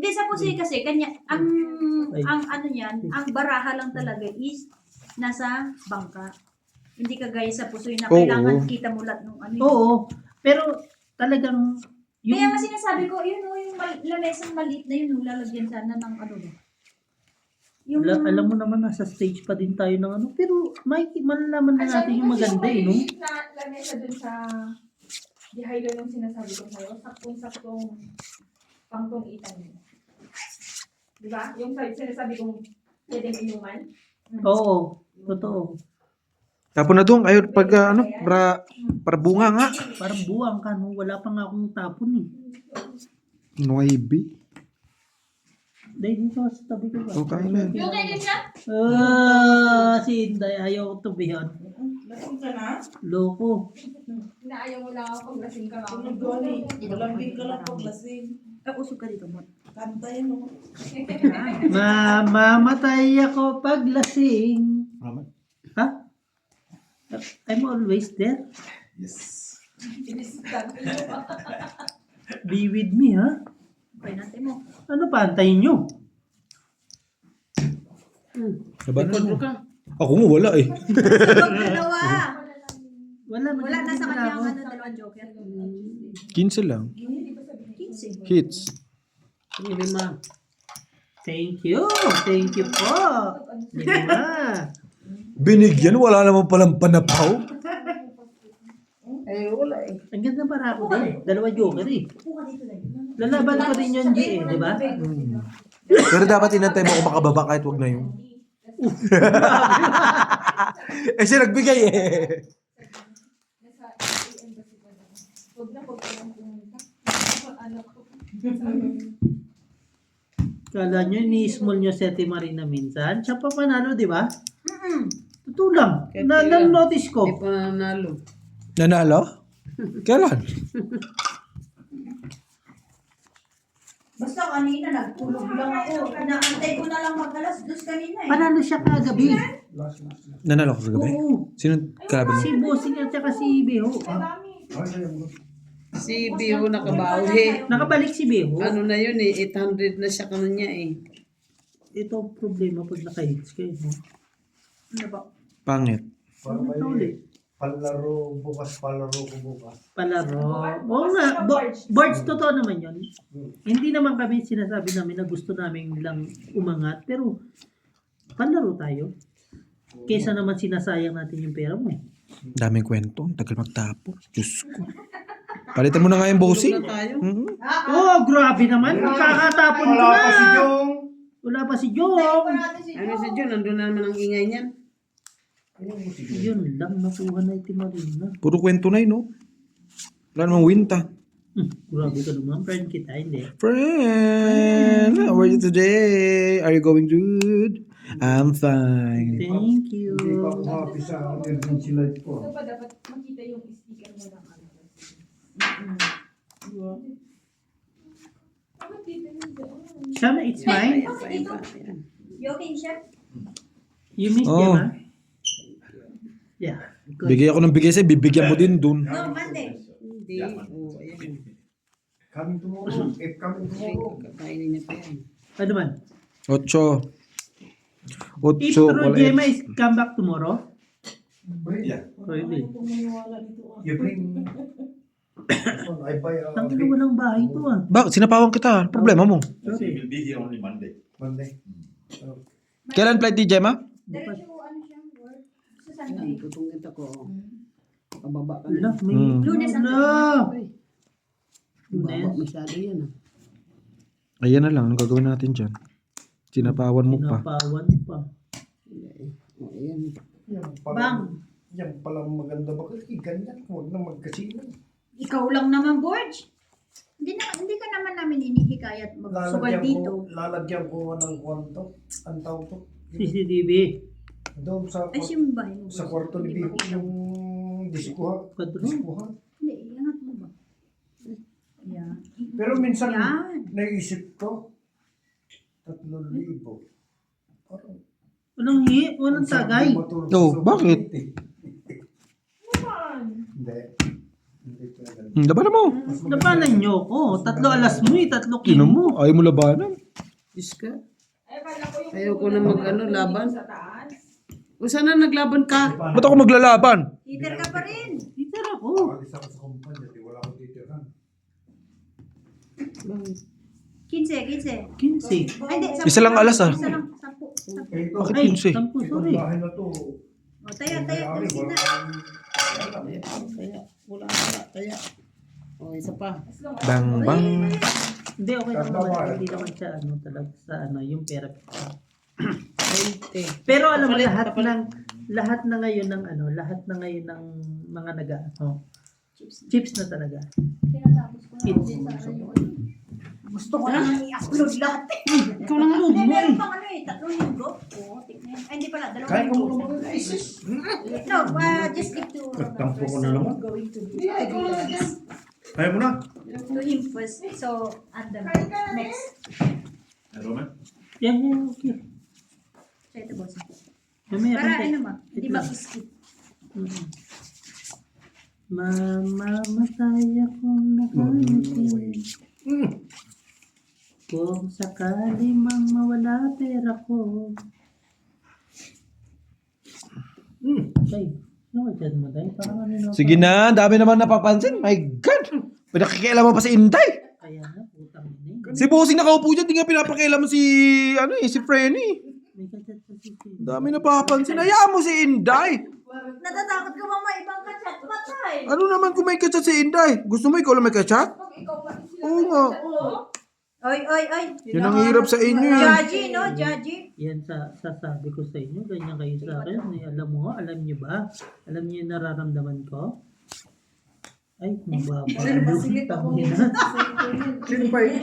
Hindi, sa Pusoy kasi, kanya, ang ano niyan, ang baraha lang talaga is nasa bangka. Hindi kagaya sa Pusoy na kailangan kita mo lahat ng ano. Oo, pero talagang Kaya nga sinasabi ko, yun o, yung lamesang maliit na yun, lalagyan sana ng ano ba? Yung... alam mo naman, nasa stage pa din tayo ng ano, pero malalaman na natin yung maganda eh, no? Na lamesa dun sa Dihailo nung sinasabi ko sa'yo, saktong-saktong pangtong itan mo. Diba? Yung sinasabi kong pwedeng inuman. Oo, totoo. Tapon na doon, ayaw pag para bunga nga. Parang buwang ka, no? Wala pa nga akong tapon eh. Noibi. Dahil dito sa tabi ko ba? Okay na. Yung kaya siya? Si Inday, ayaw ko tubihan. Lasing ka na? Loko. Inaayaw mo lang ako pag lasing ka na. Ano doon eh? Malambing ka lang pag lasing. Usog ka dito mo. Kanta yan o. Mamamatay ako pag lasing. Ha? I'm always there. Yes. Be with me, ha? Okay natin mo. Ano pa, antayin nyo? Diba na? Ako nga wala eh. Sabag dalawa. Wala Na sa kanya ang dalawang joker. 15 lang. 15. Hits. Lima. Thank you. Thank you po. Lima. Binigyan, wala naman palang panapaw. Eh, wala eh. Ang ganda para ako din. Dalawa joker eh. Lalaban ko rin yung G eh, di ba? Pero dapat inantay mo kung makababa kahit wag na yun. Eh siya nagbigay eh. Huwag na pumunta. Ano ko. Kala nyo, ni-small nyo si Ate Marina minsan. Siya pa panalo, di ba? Totoo lang. Na-notice ko. Hindi pa nanalo. Nanalo? Kailan? Basta kanina, nagtulog lang ako. Inaantay ko na lang mag-alas 2 kanina eh. Panalo siya kagabi. Nanalo ko sa gabi? Oo. Sino kalaban mo? Si Bossing at saka si Beho. Si Biho nakabawi. Nakabalik si Beho. Ano na yun eh, 800 na siya kanya eh. Ito ang problema pag naka-hits kayo. No? Ano ba? Pangit. Ano ito ulit? Palaro ko bukas. Palaro. Oo nga. Boards, totoo naman yun. Hindi naman kami sinasabi namin na gusto namin lang umangat. Pero, palaro tayo. Kesa naman sinasayang natin yung pera mo eh. Daming kwento. Ang tagal magtapos. Diyos ko. Palitan mo na nga yung bossing. Na tayo. Oh, grabe naman. Kakatapon ko Wala na. pa si Jong. Wala pa si Jong. Ano si Jun, nandun na naman ang ingay niyan. Yun lang, nakuha na iti Marina. Puro kwento na yun, no? Wala namang winta. Grabe ka naman, friend kita, hindi. Friend, how are you today? Are you going good? I'm fine. Thank you. Hindi pa ako happy sa emergency light ko. Ito pa dapat makita yung sticker mo ng ano. Bakit dito yung doon? Shana, it's mine. Ayan. You okay siya? You miss Oh. them, ha? Yeah. Good. Bigay ako ng bigay sa'yo, bibigyan mo din dun. No, Monday. Hindi. Oh, ayan. Coming tomorrow. Coming tomorrow. Kakainin niya pa yan. Ano man? 8. If 8, True wala Gemma is come back tomorrow, Yeah. really? You bring... I buy a... Ang ginawa ng bahay to, ah. Bakit? Sinapawan kita. Problema mo. Sorry. Will be here only Monday. Monday. Kailan flight ni Gemma? Diretso ano siya, work. Sa Ayan, Sunday. tutungit ako. Kababa ka Wala, na. may... Lunes ang Wala. Baba Lunes. masyado yan ah. Ayan na lang. Anong gagawin natin dyan? Sinapawan mo pa. Pinapawan pa. Oh, ayan. Yan pala, Bang. yan pala maganda. Bakit ganyan? Huwag na magkasino. Ikaw lang naman, Borge. Hindi ka naman namin hinihikayat magsugal dito. Lalagyan ko ng kwanto. Ang tawag to. CCTV. Doon sa... Ay, siya yung bahay mo. Sa kwarto ni Biho, yung diskuha. Kwadro. Diskuha. Hindi, iangat mo ba? Yan. Pero minsan, Yan. naisip ko, 3,000. Parang, Walang tagay. matulog Oh, sa bakit? sulit eh. Naman. Hindi. Labanan mo. Labanan nyo ko. 3 alas mo eh. 3 Tinan kilo. mo. Ayaw mo labanan. Diyos ka. Ay, kala ko yung Ayaw ko na mag-ano, laban. sa taas. O sana naglaban ka. Ba't ako maglalaban? Heater ka pa rin. Heater ako. Isa ka sa kumpanya, di wala akong titiran. 15. 15. Ay, hindi. Isa lang alas, ah. Isa lang. 10. Bakit Ay, 15? 10, sorry. Bahay na to. O, tayo. Tapos na. Kaya, wala. Kaya. O, isa pa. As long as Bang, bang. Hindi, okay lang naman. Hindi naman siya ano talaga sa ano, yung pera. 20. Pero alam mo lahat na ngayon ng ano, lahat na ngayon ng mga chips na talaga. Tinatapos ko na. Kids. Gusto ko lang i-upload lahat. Ikaw lang load Hindi, mo meron eh. pang ano eh. 3 linggo. Oo, tignan. Ay, hindi pala. 2 Kaya ko linggo. muna mag-ISIS. No, just give to Nagtampo ko na naman. going to be Ikaw lang dyan. Kaya mo na. to him first. So, and then next. Yan, okay. So, ito boss. Mamaya Para konti. ano ma, hindi mag-skip. Mm. Mamamatay akong nakangiti. Kung sakali mang mawala pera ko. Tay, ano ka dyan mo, Tay? Parang ano na. Sige na, dami naman napapansin. My God! Pinakikialaman pa si Inday. Kaya na, putang ina. Si Bossing nakaupo dyan, di nga pinapakialaman si, si Frenny. May kachat pa si Tay. Dami napapansin. Hayaan mo si Inday. Natatakot ka mama, ibang kachat, patay. Ano naman kung may kachat si Inday? Gusto mo ikaw lang may kachat? Pag ikaw pa Oo nga. Oy. Yun ang hirap sa inyo eh. Judgy, no? Judgy. Yan sasabi ko sa inyo, ganyan kayo sa akin. Eh, alam mo, alam niyo ba? Alam niyo yung nararamdaman ko? Ay, mababa yun. Tangina. Sino ba yun?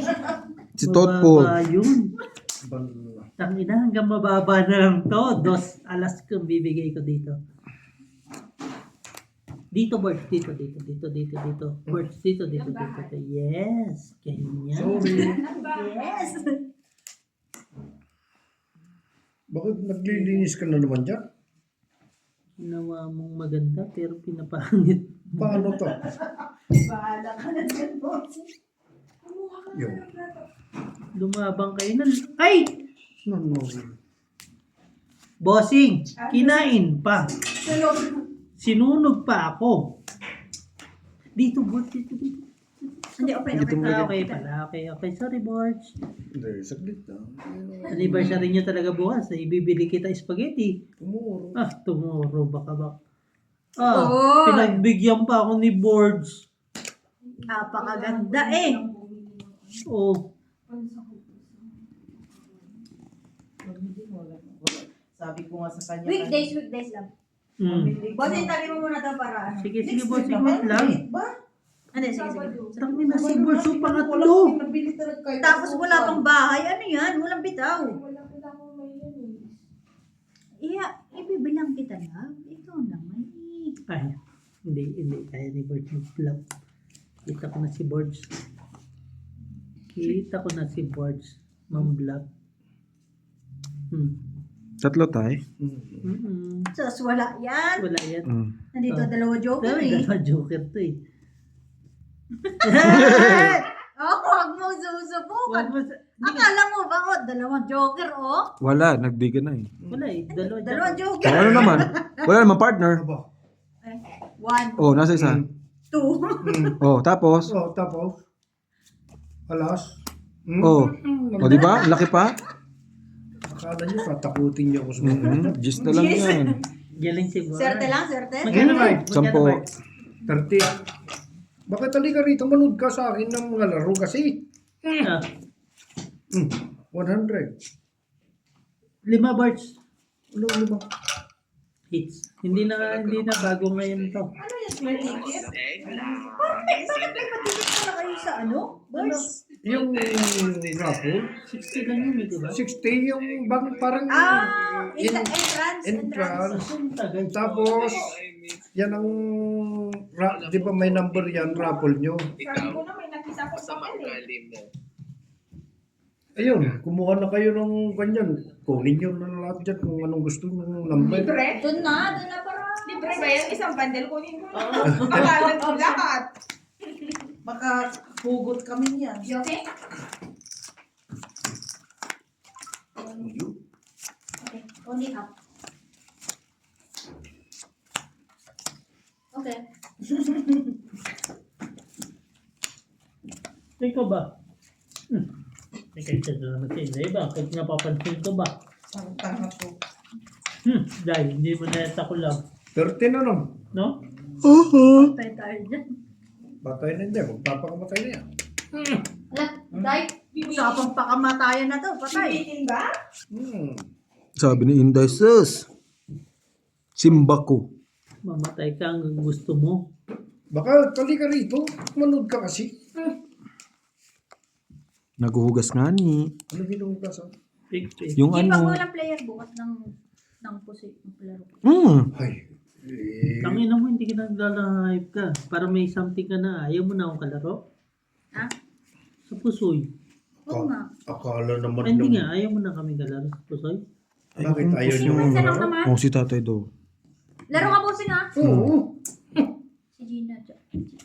Si Totpo. Mababa yun. Tangina, hanggang mababa na lang to. 2 alas kung bibigay ko dito. Dito, Bert. Dito. Bert, dito. Yes. Ganyan. Yes. Bakit naglilinis ka na naman dyan? Ginawa mong maganda pero pinapangit. Paano to? Bahala ka na dyan, boss. Yun. Lumabang kayo na. Ay! No. Bossing, kinain pa. Sinunog pa ako. Dito, Bert. Dito. Hindi, okay. Okay pala. Okay. Sorry, Bert. Hindi, saglit na. Anniversary niyo talaga bukas. Ibibili kita spaghetti. Tumuro. Tomorrow. Baka. Oy. Pinagbigyan pa ako ni Boards. Napakaganda eh. Oh. Sabi ko nga sa kanya. Weekdays lang. Boss, itali mo muna ito para ano. Sige, bossing. Wait lang. Ano, sige. Tangin na si Boards. Pangatlo. Tapos wala pang bahay. Ano yan? Walang bitaw. wala akong may yun eh. Iya, ibibilang kita na. Ikaw naman eh. Ay, hindi. Kaya ni Boards mag-vlog. Kita ko na si Boards. Mam-vlog. Tatlo tayo. Sus, wala yan. Wala yan. Nandito, 2 joker eh. Dalawa joker to eh. Huwag mo susubukan. Akala mo ba, 2 joker, oh? Wala, nagbigan na eh. Wala eh. 2 Dalawa joker. joker. Ano naman? Wala naman partner. Aba. 1, Oh, nasa isa. 2. Oh, tapos. Oh, tapos. Alas. Oh. O, di ba? Laki pa? Akala nyo, tatakutin niyo ako sa mga. Just na lang yan. Galing si Boards. Swerte lang, swerte. Magkano ba? 10. 30. Bakit halika rito, manood ka sa akin ng mga laro kasi. 100. 5 Boards. Ano ba? Hits. Hindi na bago ngayon to. Ano yung swerte gift? Bakit may patilit pala kayo sa ano? Boys? Yung raffle, 60 lang yun eh, di ba? 60 yung parang entrance. Ang tagal. Tapos, yan ang, di ba may number yan, raffle nyo. Sabi ko na may nakita ko sa kanila. Ayun, kumuha na kayo ng ganyan. Kunin nyo na lahat dyan kung anong gusto nyo ng number. Libre? Doon na para. Di Libre ba yan? Isang bundle kunin ko. Pakalan ko lahat. Baka hugot kami niyan. You okay? Okay, only up. Okay. Ikaw ba? Ikaw na naman sa iba. Kahit napapansin ko ba? Ang tanga to. Dahil hindi mo na ako lang. 13 na nun. No? Patay tayo dyan. Patay na hindi. Magpapakamatay na yan. Ala, Day, usapang pakamatayan na to. Patay. Bibitin ba? Sabi ni Inday, sus. Simba ko. Mamatay ka hanggang gusto mo. Baka kali ka rito. Manood ka kasi. Naguhugas nga ni. Ano ginugas ah? Pig. Yung Hindi pa ano. walang player bukas ng pusi. Ng palaro. Ay. Tangina mo, hindi ka nagla-live ka. Para may something ka na. Ayaw mo na akong kalaro? Ha? Sa pusoy. Oo nga. Akala naman Ay, hindi nga. Ayaw mo na kami kalaro sa pusoy. Bakit ayaw niyo? Minsan lang naman. Oh, si tatay daw. Laro ka po nga. Oo. Si Gina.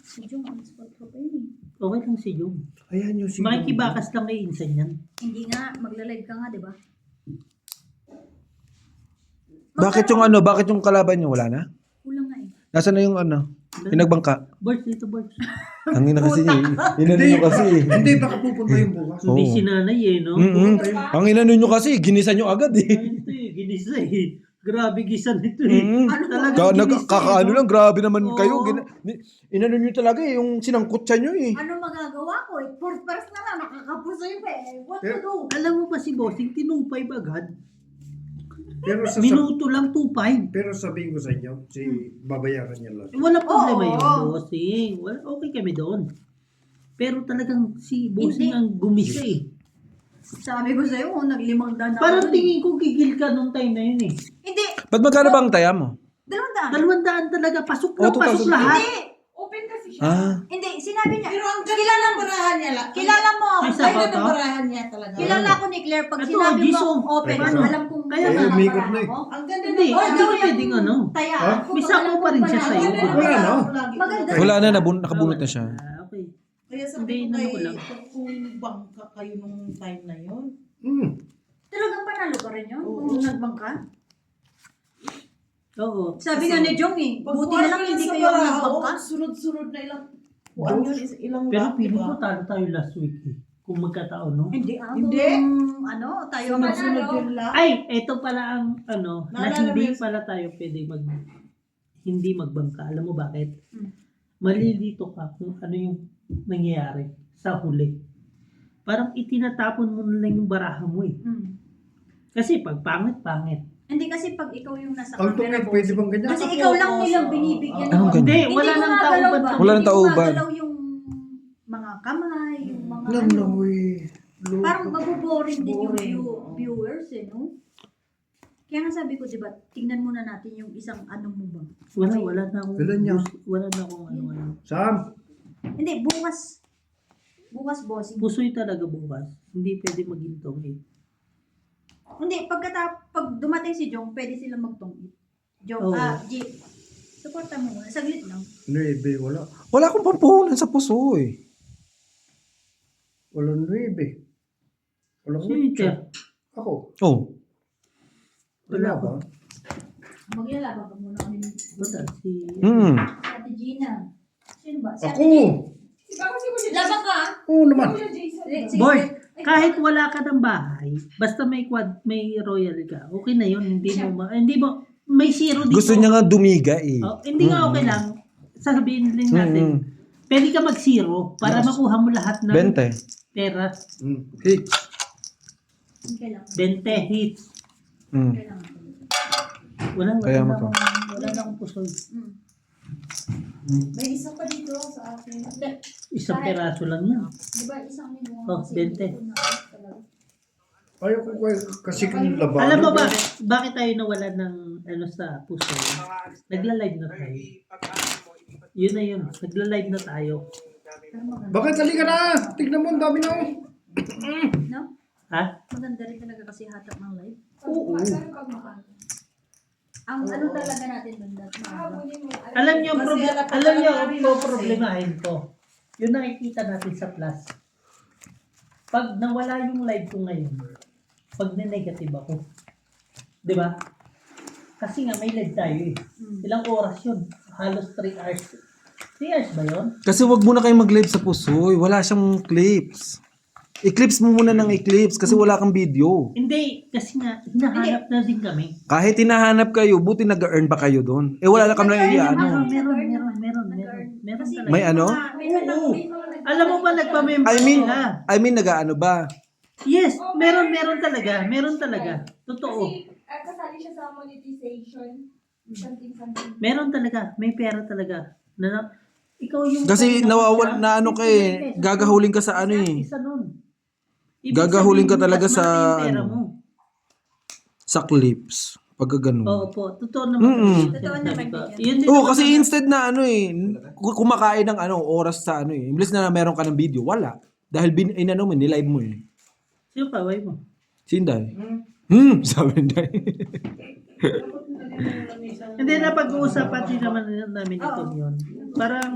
Si Jung, ang spot ko pa yun eh. Okay lang si Jung. Ayan yung si Makikibakas lang kay Insan yan. Hindi nga, magla-live ka nga, di ba? Bakit yung ano? Bakit yung kalaban niyo? Wala na? Kulang nga eh. Nasaan na yung ano? Pinagbangka? Birds dito, birds. Ang ina kasi niya. Inano nyo kasi. Hindi, baka pupunta yung bukas. Hindi Oo. si nanay eh, no? Ang inano nyo kasi, ginisa nyo agad eh. Ay, ito eh, ginisa eh. Grabe gisa nito eh. Ano Talagang Kakaano lang, grabe naman Oo. kayo. Inano nyo talaga eh, yung sinangkot nyo eh. Ano magagawa ko eh? First na lang, nakakapusoy pa eh. What to do? Alam mo ba si Bossing, tinupay agad? Pero Minuto lang 2.5. pero sabihin ko sa inyo, babayaran niya lang. Wala problema Oo. yun, Bossing. Okay kami doon. Pero talagang si Bossing Hindi. ang gumisa eh. Sabi ko sa'yo, naglimang daan Parang tingin ko gigil ka nung time na yun eh. Hindi, Ba't magkano ba ang taya mo? 200. 200 talaga, pasok Oh, lang, pasok 2,000. lahat. Hindi, Open kasi siya. hindi, sinabi niya. Pero ang ganda ng barahan niya lang. Kilala mo ako. Ay, Ang sa ganda bata? ng barahan niya talaga. Kilala ko ni Claire. Pag Ito, sinabi mo Jisoo. open, Ano? alam kong Kaya wala nga, ang umikot baraha na eh. ko. Ang ganda Hindi, ng hindi ka pwedeng ano. Taya. Ha? Kung May sako pa rin siya baraha sa'yo. ko, Wala na. Maganda. Wala na, nakabunot na siya. Ah, okay. Kaya sabi Hindi, ko inano kay, ko lang. kung bangka kayo nung time na yun. Talagang panalo ka rin yun Oo. kung nagbangka. Oo. Sabi nga ni Jong eh, buti na lang hindi kayo nagbangka. Sunod-sunod na ilang, kung ano yun, ilang Pero lap, feeling diba? ko talo tayo last week eh. Kung magkataon, no? Hindi Hindi. ano, tayo Sunod-sunod manalo. yun lang. Ay, ito pala ang ano, na Naalala mo hindi yun? pala tayo pwede hindi magbangka. Alam mo bakit? Hmm. Malilito ka kung ano yung nangyayari sa huli. Parang itinatapon mo na lang yung baraha mo eh. Hmm. Kasi pag pangit. Hindi kasi pag ikaw yung nasa Ang camera tungit, boss. pwede bang ganyan? Kasi ikaw lang nilang binibigyan. Anong ganyan? Hindi, wala nang gumagalaw tauban. ba? Wala nang Hindi tauban. gumagalaw yung mga kamay, yung mga ano. Lanoy. Parang maboboring din yung Boring. viewers eh, no? Kaya nga sabi ko, diba, tingnan muna natin yung isang ano mo ba? Wala na akong Wala niya. wala na akong ano. Sam, Hindi, bukas boss. Pusoy talaga bukas. Hindi pwede magintong eh. Hindi, pag dumating si Jong, pwede sila magtungit. Jong, Oo. G, supporta mo muna. Saglit lang. 9, wala. Wala akong pampuhunan sa puso eh. Walang 9. Walang Sino yung 8. Ter? Ako. Oh. Wala ba? Maglalaban ka muna kami ni Bata si... Ate Gina. Sino ba? Si Ate Ako! Gina. Baka si Kuya Laban ka? Oo naman. Kuya Jason. Sige, Boy, sige. kahit wala ka ng bahay, basta may may royal ka, okay na yun. Hindi mo, may zero dito. Gusto niya nga dumiga eh. Oh, hindi nga okay lang. Sasabihin din natin, pwede ka mag-zero para Yes. makuha mo lahat ng 20. pera. Hits. Kailangan. 20 hits. Kailangan. Kaya mo to. Wala na akong pusoy. May isa pa dito sa akin. Isang peraso lang yan. Di ba isang linggo? Oh, 20. Ayaw ko kasi kung laban. Alam mo ba, bakit tayo nawala ng ano sa pusoy? Nagla-live na tayo. Yun na yun. Nagla-live na tayo. Bakit halika na? Tignan mo, ang dami na. No? Ha? Maganda rin talaga kasi hatak ng live. Oo. Ang ano talaga natin doon, Hahabulin mo. Alam niyo, Kasi alam niyo, alam ang kasi. problemahin ko. Yung nakikita natin sa plus. Pag nawala yung live ko ngayon, pag na-negative ako. Di ba? Kasi nga may live tayo eh. Ilang oras yun? Halos 3 hours. 3 hours ba yun? Kasi wag muna kayo mag-live sa Pusoy. Wala siyang clips. I-clips mo muna ng i-clips kasi wala kang video. Hindi, kasi nga, hinahanap na din kami. Kahit hinahanap kayo, buti nag-earn pa kayo doon. Eh wala na kami na ano. Meron talaga. May ano? Oo. Alam mo ba, nagpa-member sila. I mean nag-ano ba? Yes, meron talaga. Meron talaga. Totoo. Kasi kasali siya sa monetization. Something. Meron talaga. May pera talaga. Ikaw yung... Kasi nawawal na ano ka eh. Gagahuling ka sa ano eh. Isa nun. Gagahuling ka talaga mas sa malaki yung pera ano. mo. Sa clips. Pagka ganun. Oo po. Totoo naman. Totoo naman Yun din Oo, naman kasi ang- instead na ano eh, kumakain ng ano, oras sa ano eh. Imbes na meron ka ng video, wala. Dahil inano mo, nilive mo eh. Sino kaway mo? Sinday. Sabi Day. Hindi na pag-uusapan din naman namin ito yun. Parang,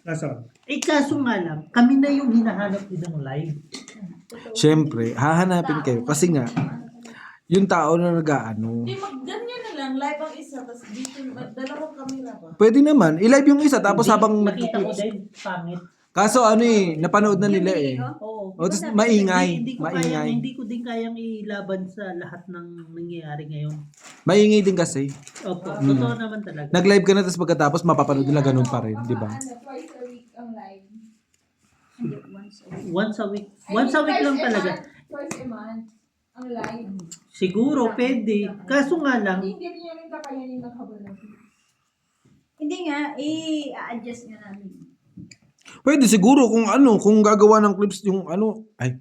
Nasaan? kaso nga lang, kami na yung hinahanap din ng live. Siyempre, hahanapin kayo. Kasi nga, yung tao na nag-ano. Hindi, ganyan na lang. Live ang isa, tapos dito, dalawang camera pa. Pwede naman, i-live yung isa tapos habang Nakita ko din, pangit. Kaso ano eh, napanood na nila eh. Oo. O, tapos maingay. Hindi Maingay. ko din kayang ilaban sa lahat ng nangyayari ngayon. Maingay din kasi. Opo, totoo naman talaga. Nag-live ka na tapos pagkatapos mapapanood nila ganun pa rin, di ba? Twice a week ang live. Once a week. Once a week lang talaga. Twice a month ang live. Siguro, pwede. Kaso nga lang, Hindi rin yung kakayanin ng habol natin. Hindi nga, i-adjust nga namin. Pwede siguro kung ano, kung gagawa ng clips yung ano, ay,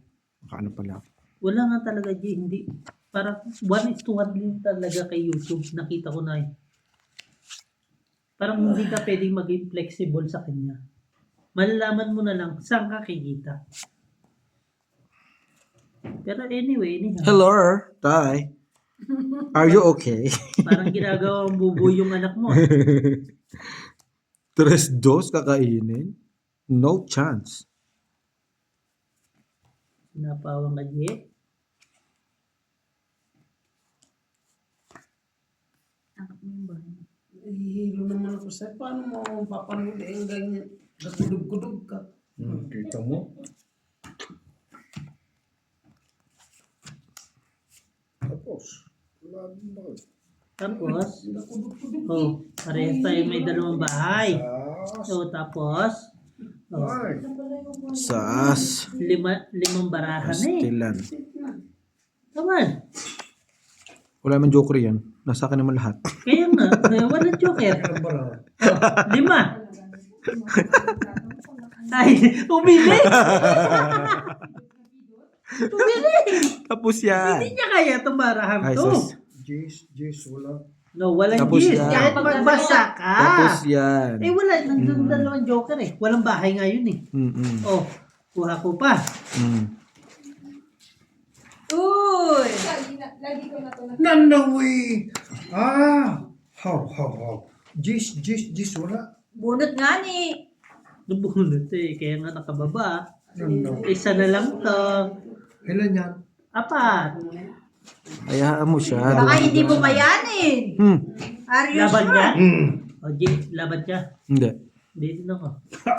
ano pala. wala nga talaga, G. Hindi. Parang 1:1 din talaga kay YouTube. Nakita ko na eh. Parang hindi ka pwedeng maging flexible sa kanya. Malalaman mo na lang saan ka kikita. Pero anyway, anyhow, Hello, Tay. Are you okay? parang ginagawang bubo yung anak mo. 3-2 kakainin? No chance. Napawang ka, G. Hihilo naman ako sa paano mo papanood yung ganyan. Nagkudog-kudog ka. Kita mo? Tapos, wala din ba? Tapos, oh, parehas tayo may dalawang bahay. Sas. So, tapos, oh, Ay. Sas. limang barahan eh. Pastilan. Come on. Wala man joker yan. Nasa akin naman lahat. Kaya nga, wala joker. Ano ba na? Oh, 5. Ay, umili! Tapos yan. Hindi niya kaya itong barahan Ay, to. sus. Jis, wala. No, walang Tapos gis. yan. Kahit magbasa ka. Tapos yan. Eh, wala. Nandun dalawang joker eh. Walang bahay ngayon eh. Mm-mm. Oh, kuha ko pa. Mm. Uy! Lagi ko na ito na. Nanawi! How. Jis, wala. Bunot nga ni. Nabunot eh. Kaya nga nakababa. Nanawi. Isa na lang to. Ilan yan? 4. Hayaan mo siya. Baka hindi mo kayanin. Are you Laban sure? ka? Hmm. O, G, laban ka. Hindi. Hindi din ako.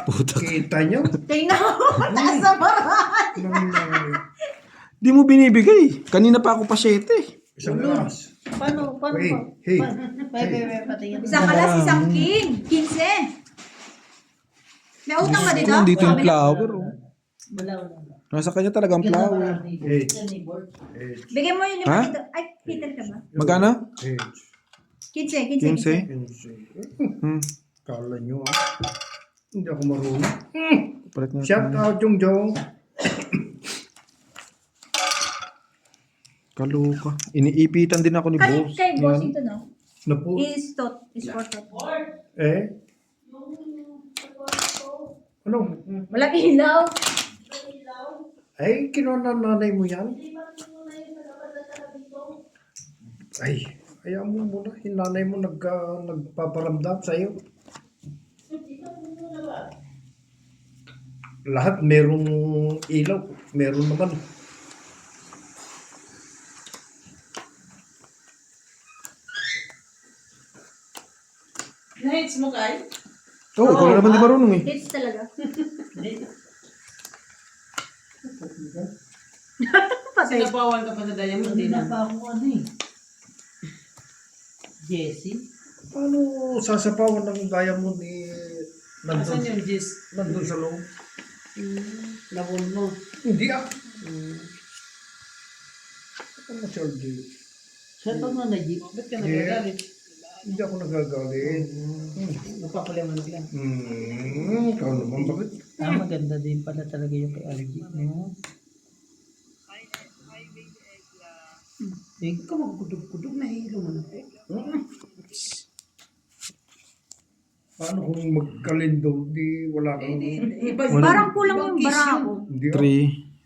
Puta. Kita nyo? Tingnan mo, taas sa barahan. Nanawi. Di mo binibigay. Kanina pa ako pa 7. Isang oras. Paano? Hey. Patingin. Isang kalas, isang king. 15. May utang ba dito? Nandito yung flower. Oh. Wala. Nasa kanya talagang flower. 8. Bigyan mo yung Ha? 5 dito. Ay, hitter ka ba? Magkano? 15. 15? Hmm. Kala nyo Hindi ako marunong. Palit nga. Shout out Jong. Kaluka. Iniipitan din ako ni boss. Kay boss ito, no? Napo. Is for tot. Eh? Ano? Walang ilaw. Ay, kinuha na nanay mo yan? Ay, Kaya mo muna, hinanay mo nagpaparamdam sa'yo. Lahat merong ilaw, meron naman. Na-hits mo, Kay? Oh, ikaw naman di marunong eh. Hits talaga. Patay. Sinabawan ka pa sa Diamond, Hindi di na na. pa ako ano eh. Jessie? Paano sasapawan ng diamond Asan nandun, yung Jis? nandun sa loob? Labon mo. Hindi ah. Ano Sir G? Siya pag na jeep. Ba't ka nagagalit? Hindi ako nagagalit. Napapaliwanag lang. Ikaw naman bakit? Maganda din pala talaga yung kay RG. No? Hindi ka magkudog-kudog, nahilo mo na. Paano kung magkalindo, di wala kang... Parang kulang yung bara ko. Hindi ah.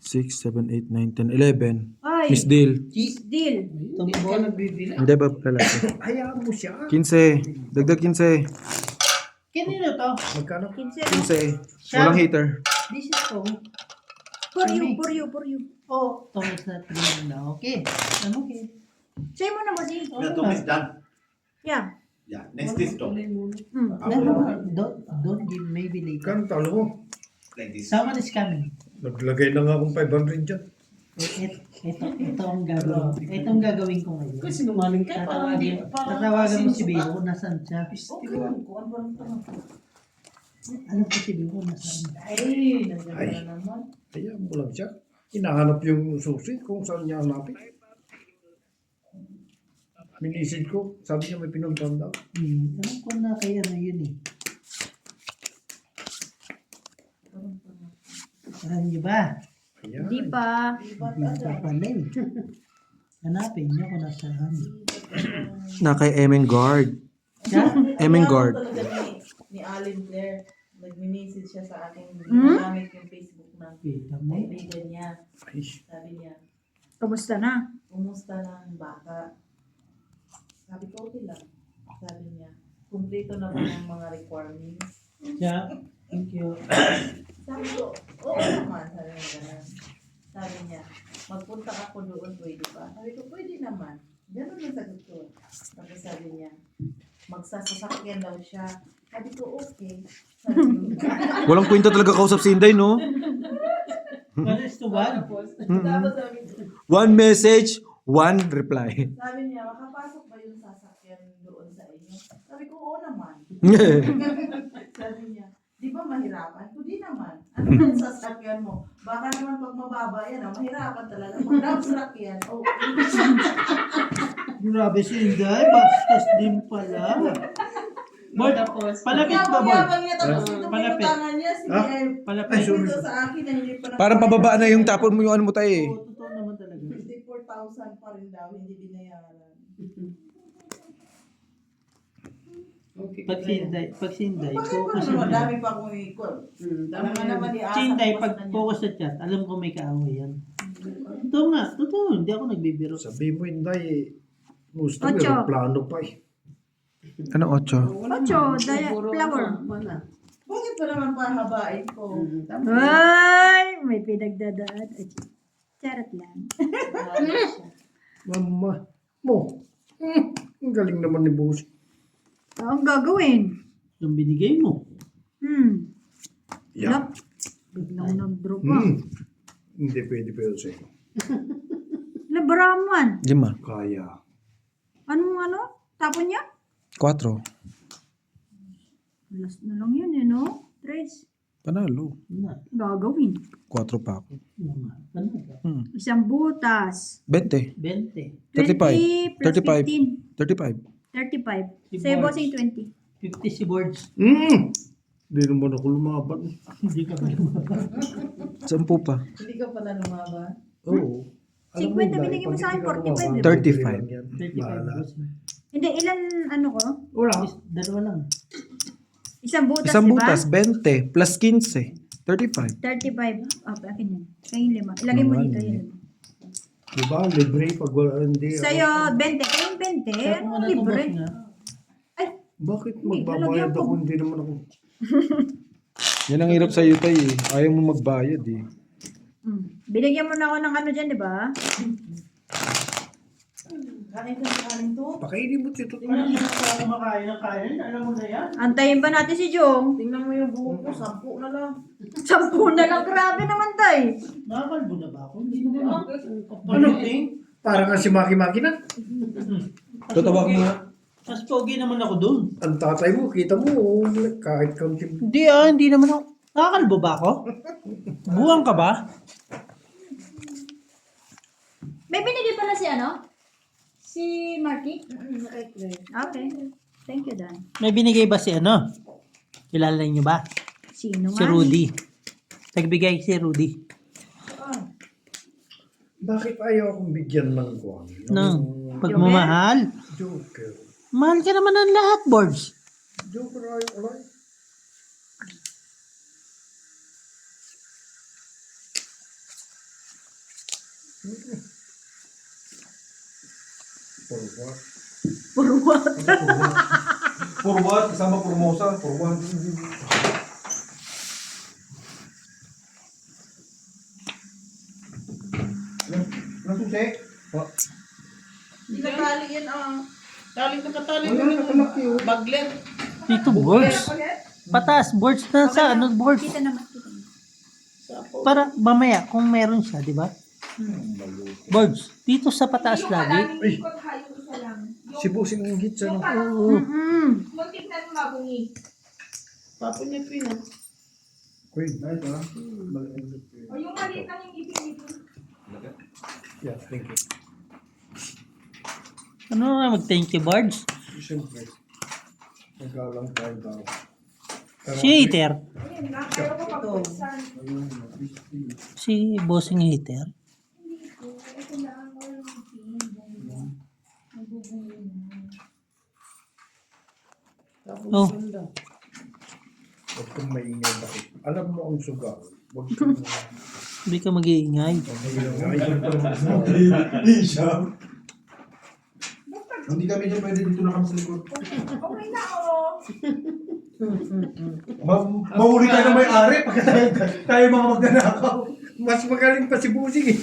3, 6, 7, 8, 9, 10, 11. Ay, Miss Deal. deal. Hindi ka nagbibila. Hindi ba lalaki? Hayaan mo siya. 15. Dagdag 15. Kanino to? Magkano? 15. 15. Walang hater. This is to. For you. Oh, Thomas na 3 na. Okay. Ano okay? Say mo na mo, G. Yeah, Tom is done. Yeah. Yeah, next is Tom. Don't give maybe later. Magkano talo mo? Like this. Someone is coming. Naglagay na nga akong 500 dyan. Ito ang gagawin. Ito ang gagawin ko ngayon. Kasi sinungaling ka. Parang hindi. Tatawagan mo si Biro. Nasaan siya? Okay lang ko. Ano ba ang tanong? Alam ko si Biro. Nasaan? Ay, nandiyan na naman. Hayaan mo lang siya. Hinahanap yung susi kung saan niya hanapin. Minisid ko. Sabi niya may pinuntahan daw. Alam ko na kaya ano yun eh. Alam niyo ba? Ayan. Di pa. Hindi pa pala eh. Hanapin niyo kung nasaan. Na kay Emeng Guard. Siya? Emeng Guard. Ni Alin Claire. Nag-message siya sa akin. Hmm? Ginamit yung Facebook na Kita mo. kaibigan niya. Ay, Sabi niya, Kamusta na? kumusta ng bata? Sabi ko, okay lang. Sabi niya, kumpleto na ba ng mga requirements? Siya? Thank you. Sabi ko, oo naman. Sabi niya ganun. Sabi niya, magpunta ako doon, pwede ba? Sabi ko, pwede naman. Ganun ang sagot ko. Tapos sabi niya, magsasasakyan daw siya. Sabi ko, okay. Sabi ko, Walang kwenta talaga kausap si Inday, no? What is to one? tapos sabi ko, One message, one reply. sabi niya, makapasok ba yung sasakyan doon sa inyo? Sabi ko, oo naman. Sabi niya, di ba mahirapan? Hindi naman. Ano ang sasakyan mo? Baka naman pag mababa yan, mahirapan talaga. Pag sasakyan, oh, Grabe si Inday. Bastos din pala. Board, palapit ba, Board? yabang niya, tapos ito Palapit. pinutangan niya, si Ah? Palapit. Ay, sorry. dito sa akin na hindi pa Parang pababa na yung tapon mo yung ano mo tayo eh. Oo, totoo naman talaga. 54,000 pa rin daw, hindi binayaran. Pag si Inday, Bakit focus pa naman, na. dami pa akong ikot. Dami nga naman Si Inday, pag focus sa chat, alam ko may kaaway yan. Totoo nga, totoo. Hindi ako nagbibiro. sabi mo Inday, gusto Ocho. meron plano pa eh. Ano 8? Ocho, flower. Bakit pa naman pahabain ko? Ay, may pinagdadaan. Ay, charot lang. Mama mo. Ang galing naman ni Boss. Ang gagawin? Yung binigay mo. Yeah. Biglang nag-draw pa. Hindi pwede sa'yo. Labraman. 5. Kaya. Anong ano? Tapon niya? 4. Last na lang yun eh, no? 3. Panalo. Gagawin. 4 pa ako. Isang butas. 20. 20. 20 35. plus 35. 15. 35. Si Sa'yo, Boards. bossing 20. 50 si Boards. Hindi naman ako lumaban. Hindi ka ba lumabas? 10 pa. Hindi ka pala lumaban? Oo. 50 binigay mo sa akin, 45. 35. 35. Hindi, ilan ano ko? Wala. Dalawa lang. Isang butas, Isang di ba? butas, 20. Plus 15. 35. 35. Ah, akin yan. Kayong 5. Ilagay mo dito yun. Diba? Libre pag wala hindi. Sa'yo, 20. Kayong 20. Check mo Ano na ito, boss libre? nga. Bakit Uy, magbabayad lalagyan ko. ako? Hindi naman ako. Yan ang hirap sa'yo, tay eh. Ayaw mo magbayad eh. Binigyan mo na ako ng ano dyan, di ba? Kain ka sa kanin to. Pakainin mo ito. Tingnan mo na kung kumakain ng kain. Alam mo na yan. Antayin ba natin si Jong? Tingnan mo yung buhok ko, 10 na lang. 10 na lang. Grabe naman, tay. Nakakalbo na ba ako? Hindi naman. Ano? Parang nga si Maki-Maki na. Tatawag mo nga. Mas pogi naman ako doon. Ang tatay mo, kita mo, kahit kaunti. Hindi naman ako. Nakakalbo ba ako? Buwang ka ba? May binigay pala si ano? Si Marky? Okay. Thank you, Dan. May binigay ba si ano? Kilala niyo ba? Sino Si nga? Rudy. Nagbigay si Rudy. Bakit ayaw akong bigyan ng kuwan? Ng pagmamahal. Joker. Mahal ka naman ng lahat, Boards. Joker ay alay. For what? For what? For what? Kasama Formosa. For what? Nasusi? Nakali yan Taling nakatali. Wala na kalaki oh. Baglet. Dito, Boards. Pataas, Boards na sa ano, Boards. Kita naman. Kita naman. Para mamaya, kung meron siya, di ba? Boards, dito sa pataas Yung lagi. malaming ikot ha, yung isa lang. Si Busing ang hit sa Yung parang, Oo. muntik na mabungi. Papo niya pina. Queen. O yung maliit lang yung ipin-ipin. Yeah, thank you. Ano na mag-thank you, Boards? Siyempre. Nagkalang tayo daw. Si Hater. Ayun lang, ayaw ko pagpagsan. Si Bossing Hater. Hindi ko, ito lang, walang ipin. Nagbubungi na. Oh, Huwag kang maingay bakit. Alam mo ang sugal. Huwag kang hindi ka mag-iingay. Hindi kami dyan pwede dito na kami sa likod. Okay na, oh. Mahuli tayo ng may-ari pagka tayo mga magnanakaw. Mas magaling pa si Busing eh.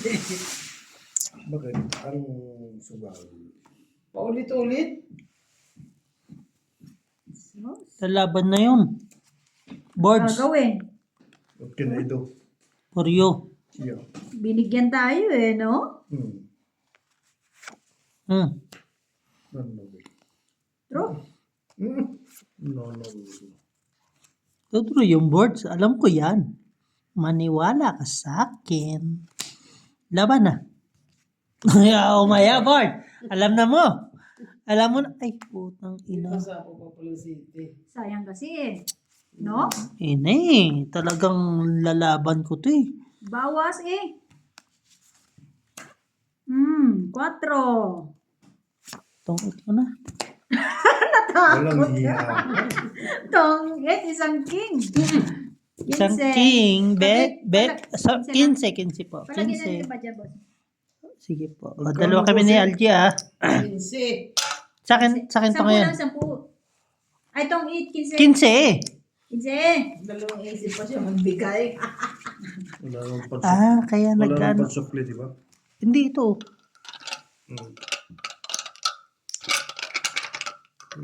Bakit? Anong sugal? Paulit-ulit. Lalaban na yun. Boards, Gagawin. What can I do? for you. Yeah. Binigyan tayo eh, no? Hmm. No, no. True. No, no. Totoo yung Boards. Alam ko yan. Maniwala ka sa akin. Laban na. Umaya, Board. Alam na mo. Alam mo na. Ay, putang ina. Sa Papalo City. Sayang kasi eh. No? Talagang lalaban ko to eh. Bawas eh. 4. Tungkol ko na. Walang hiya. Tong, isang king. Isang 15. king, bet, Palag- 15 po. Palagyan 15. natin pa dyan, boss. Sige po. O, dalawa kami ni Algie ah. Pinsi. Sa akin to 10 ngayon. lang, 10. Ay, tong 8, 15. 15. Dalawang isip pa siya magbigay. Wala nang pansukli. Kaya Wala nang nagkano. pansukli, di ba? Hindi ito.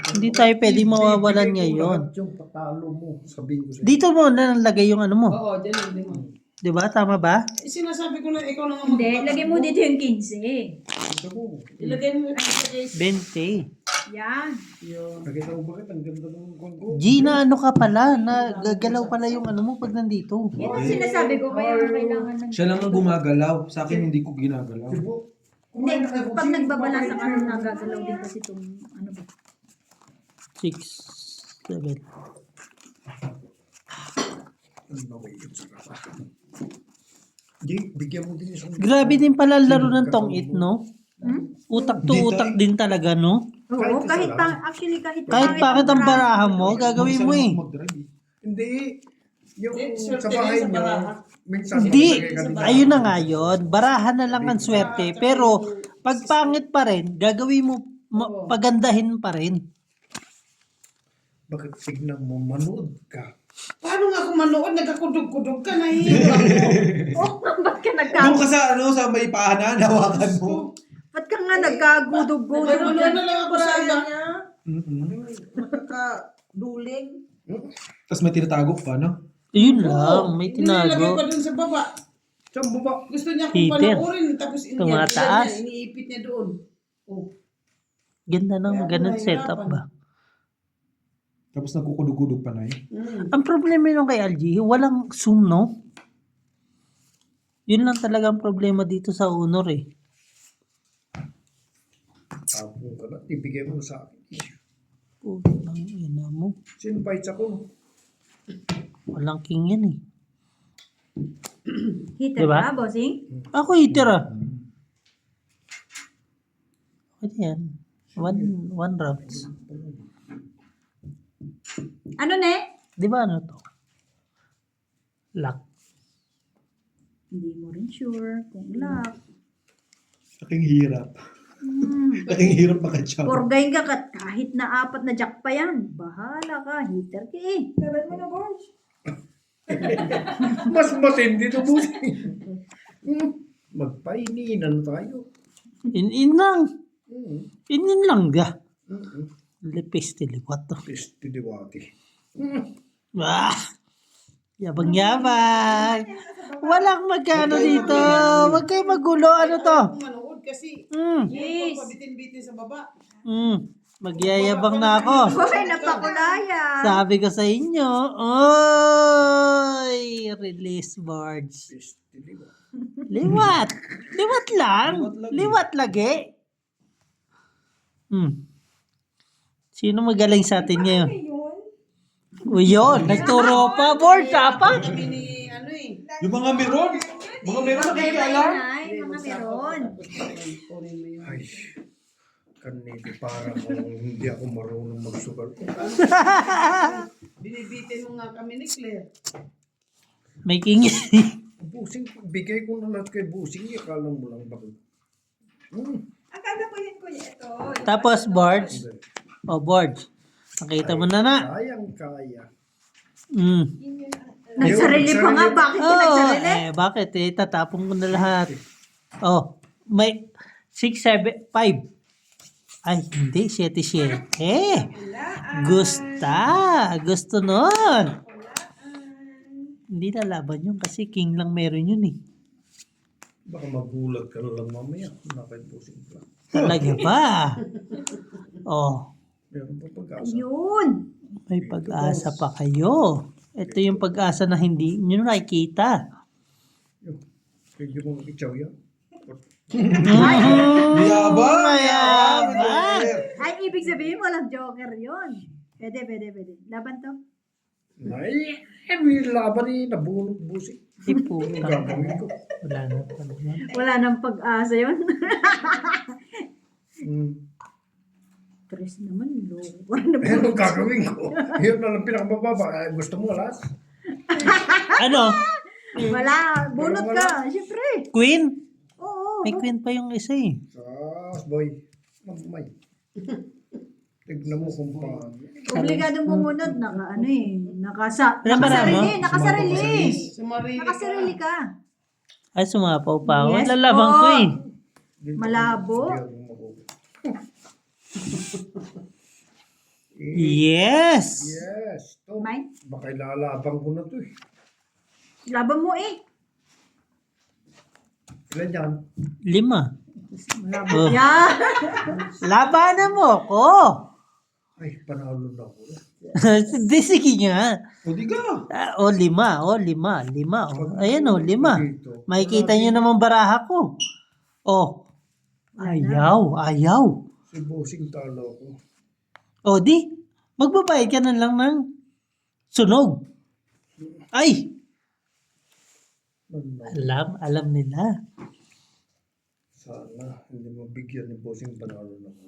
Hindi tayo pwede mawawalan ngayon. Yung patalo mo, sabihin ko sa'yo. Dito mo na nalagay yung ano mo. Oo, dyan hindi mo. Di ba? Tama ba? Sinasabi ko na ikaw lang ang Hindi, lagay mo dito yung 15. Ito mo. Ilagay mo yung isa. 20. Yan. Nakita mo bakit? Ang ganda ng kwan ko. Gina, ano ka pala? Nagagalaw pala yung ano mo pag nandito. Yan ang sinasabi ko, kaya kailangan ng... Siya lang ang gumagalaw. Sa akin hindi ko ginagalaw. Hindi, pag nagbabalasa ka, nagagalaw din kasi itong, ano ba? 6, 7. Di, bigyan mo din isang... Grabe din pala ang laro ng tong it, no? Utak to utak din talaga, no? Oo, Kahit kahit isa pa, lang. actually kahit Kahit bakit ang barahan mo, gagawin mo eh. Hindi. Yung swerte sa bahay rin sa niyo, baraha. minsan Hindi, maglagay ka din. ayun na nga yun. Barahan na lang ang swerte. Pero, pag pangit pa rin, gagawin mo, pagandahin pa rin. Bakit tignan mo, manood ka? Paano nga kung manood, nagkakudog-kudog ka, nahihirap mo. Oh, ba't ka Doon ka sa, sa may paanan, hawakan mo. Ba't ka nga nagkagudog-gudog Manood dyan? na lang ako sa iba. Nakakaduling. Tapos may tinatago pa, no? Yun lang, may Nilagay tinago. pa dun sa baba. Saan baba? Gusto niya kung Peter. panoorin, tapos Tumataas. iniipit niya doon. Oh. Ganda ng Kaya ganun nahihirapan. setup ba? Tapos nagkukudug-kudug pa na Ang problema nung kay LG, walang zoom, no? Yun lang talaga ang problema dito sa Honor eh. Tapong ka na, ibigay mo sa akin. Putang ina mo. Sinbites ako. Walang king yan eh. Hitter Diba? ka, bossing? Ako hitter ah. Okay yan. One rounds. Ano ne? Di ba ano to? Lock. Hindi mo rin sure kung lock. Aking hirap. Aking hirap makachap. Porgay ka kahit na 4 na jack pa yan. Bahala ka, hitter ka eh. Sabihan mo na, Borge. Mas matindi to, busing. Magpaininan tayo. In lang. In lang ga. Mm-mm. Lipis tilikwat to. Pistidiwati. Ah! Yabang-yabang. Walang magkano dito. Huwag kayo magulo. Ano to? Kung manood kasi, Yes. pabitin-bitin sa baba. Magyayabang na ako. Hoy, napakulaya. Sabi ko sa inyo, oy, release boards. Pistidiwati. Liwat. Liwat lang. Liwat lagi. Sino magaling sa atin ngayon? O yun, nagturo pa. Board pa. Kami ni, ano eh. Yung mga meron. Mga meron na Okay, alam. ay, mga meron. Ay, kanito parang hindi ako marunong magsugal. Binibitin mo nga kami ni Claire. May king. Busing, bigay ko na lahat kay Busing. Akala mo lang bakit. Akala ko yun, kuya, ito. Tapos boards. O boards. Nakita mo na na. Kayang-kaya. Nagsarili pa nga. Bakit ka nagsarili? Bakit eh? Tatapon ko na lahat. Oh, may 6, 7, 5. Ay, hindi. 7, 7. Gusto nun. Hindi lalaban yun kasi king lang meron yun eh. Baka magulat ka na lang mamaya. Nakay Busing pa. Talaga ba? Oh, Meron pa pag-asa. Ayun. may pag-asa pa kayo. Ito yung pag-asa na hindi nyo nakikita. Pwede mong itsaw yan. Yabang! Mayabang! Ay, ibig sabihin walang joker yun. Pwede. Laban to. Ay, may laban eh. Nabulog Busing. Di po. Ang gagawin ko. Wala na pala yan. Wala nang pag-asa yun. Tres naman, loko. Ano gagawin ko? Yun na lang pinakamababa. Gusto mo alas? Ano? Wala, bunot ka. Siyempre. Queen? Oo. May queen pa yung isa eh. Sas, boy. Mamay. Tignan mo kung paano. Obligadong bumunod. Nakasarili. Nakasarili. Sumarili ka. Nakasarili ka. Ay, sumapaw pa ako. Yes Lalabang po. ko eh. Malabo. Yes! Yes. To. Mine? Baka ilalabang ko na to eh. Laban mo eh. Ilan yan? 5. Malabo. Yan. Labanan mo ko. Ay, panalo na ako. Di sige nga. O di ka. 5. 5. Ayan 5. Makikita nyo naman baraha ko. Oh. Ayaw. Si Busing talo ko. O di, magbabayad ka na lang ng sunog. Ay! Alam nila. Sana hindi mabigyan ni Busing panalo na ako.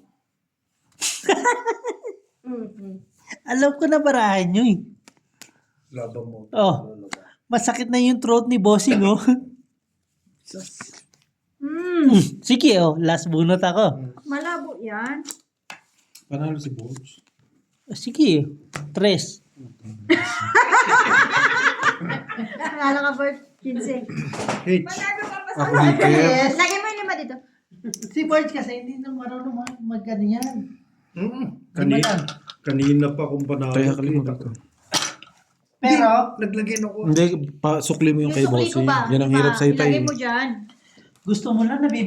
Alam ko na barahan nyo eh. Laban mo. Oh. Masakit na yung throat ni Bossing oh. Sige oh, last bunot ako. Malabo yan. Panalo si Bones. Sige, 3. Akala ka, Bert, 15. H. Manalo ka pa sa Ako dito. Yes. Lagay mo yung 5 dito. Si Bart kasi hindi na marunong mag-ganyan. Kanina pa akong panalo. Kaya kalima dito. Pero, Naglagay ako. Hindi, sukli mo yung kay sukli ko Bossing. ba? Yan ang hirap sa'yo, Ilagay tay. mo dyan. gusto mo lang nabibigyan